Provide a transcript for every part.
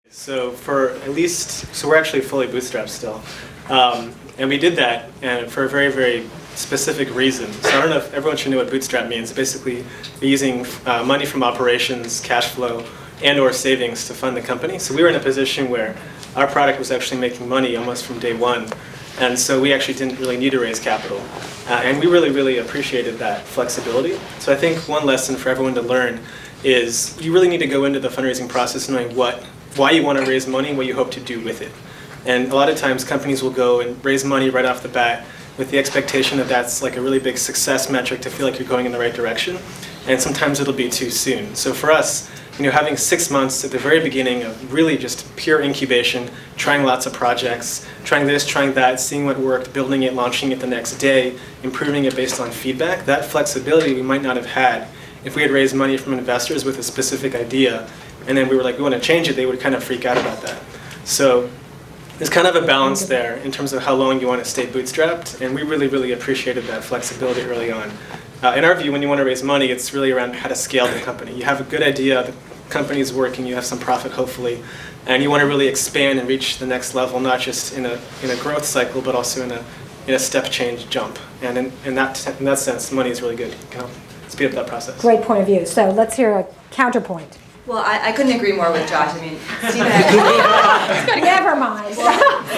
So we're actually fully bootstrapped still. And we did that and for a very, very specific reason. So I don't know if everyone should know what bootstrap means. Basically, we're using money from operations, cash flow, and or savings to fund the company. So we were in a position where our product was actually making money almost from day one. And so we actually didn't really need to raise capital. And we really, really appreciated that flexibility. So I think one lesson for everyone to learn is you really need to go into the fundraising process knowing why you want to raise money and what you hope to do with it. And a lot of times companies will go and raise money right off the bat with the expectation that that's like a really big success metric to feel like you're going in the right direction. And sometimes it'll be too soon. So for us, having 6 months at the very beginning of really just pure incubation, trying lots of projects, trying this, trying that, seeing what worked, building it, launching it the next day, improving it based on feedback, that flexibility we might not have had if we had raised money from investors with a specific idea, and then we were like, we want to change it, they would kind of freak out about that. So there's kind of a balance there in terms of how long you want to stay bootstrapped, and we really, really appreciated that flexibility early on. In our view, when you want to raise money, it's really around how to scale the company. You have a good idea, the company is working, you have some profit hopefully, and you want to really expand and reach the next level, not just in a growth cycle, but also in a step change jump. And in that sense, money is really good. It can help speed up that process. Great point of view. So let's hear a counterpoint. Well, I couldn't agree more with Josh. I mean, Stephen had, Never mind.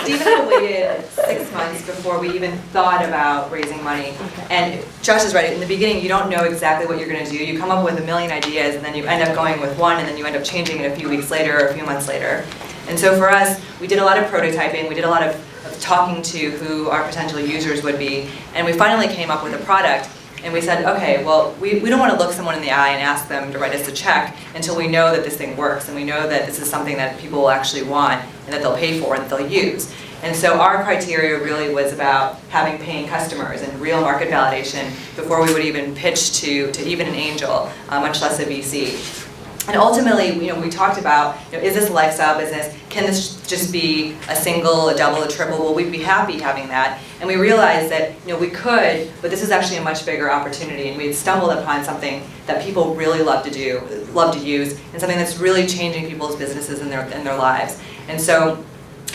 Stephen had waited 6 months before we even thought about raising money. Okay. And Josh is right. In the beginning, you don't know exactly what you're going to do. You come up with a million ideas, and then you end up going with one, and then you end up changing it a few weeks later or a few months later. And so for us, we did a lot of prototyping. We did a lot of talking to who our potential users would be. And we finally came up with a product. And we said, okay, well, we don't want to look someone in the eye and ask them to write us a check until we know that this thing works and we know that this is something that people will actually want and that they'll pay for and that they'll use. And so our criteria really was about having paying customers and real market validation before we would even pitch to even an angel, much less a VC. And ultimately, we talked about, is this a lifestyle business? Can this just be a single, a double, a triple? Well, we'd be happy having that. And we realized that, we could, but this is actually a much bigger opportunity. And we had stumbled upon something that people really love to do, love to use, and something that's really changing people's businesses and their lives. And so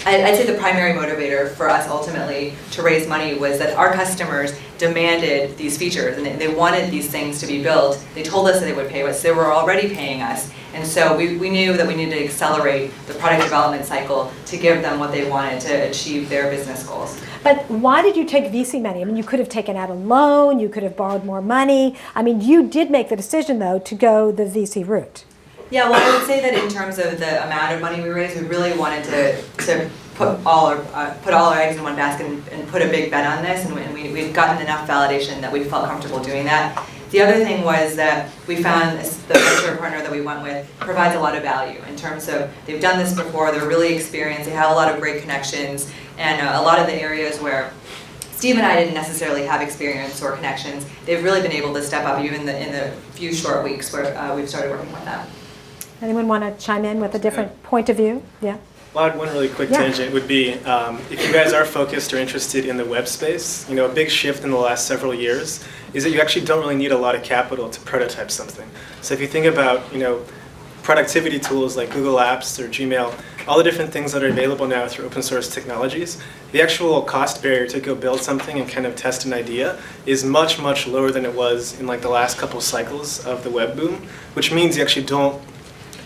I'd say the primary motivator for us ultimately to raise money was that our customers demanded these features and they wanted these things to be built. They told us that they would pay us. They were already paying us. And so we knew that we needed to accelerate the product development cycle to give them what they wanted to achieve their business goals. But why did you take VC money? I mean, you could have taken out a loan, you could have borrowed more money. I mean, you did make the decision, though, to go the VC route. Yeah, well, I would say that in terms of the amount of money we raised, we really wanted to put all our eggs in one basket and put a big bet on this, and we'd gotten enough validation that we felt comfortable doing that. The other thing was that we found the venture partner that we went with provides a lot of value in terms of they've done this before, they're really experienced, they have a lot of great connections, and a lot of the areas where Steve and I didn't necessarily have experience or connections, they've really been able to step up even in the few short weeks where we've started working with them. Anyone want to chime in with a different point of view? Yeah. Well, one really quick tangent would be, if you guys are focused or interested in the web space, a big shift in the last several years is that you actually don't really need a lot of capital to prototype something. So if you think about, productivity tools like Google Apps or Gmail, all the different things that are available now through open source technologies, the actual cost barrier to go build something and kind of test an idea is much, much lower than it was in like the last couple cycles of the web boom, which means you actually don't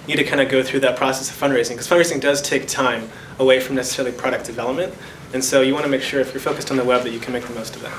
need to kind of go through that process of fundraising, because fundraising does take time away from necessarily product development, and so you want to make sure if you're focused on the web that you can make the most of that.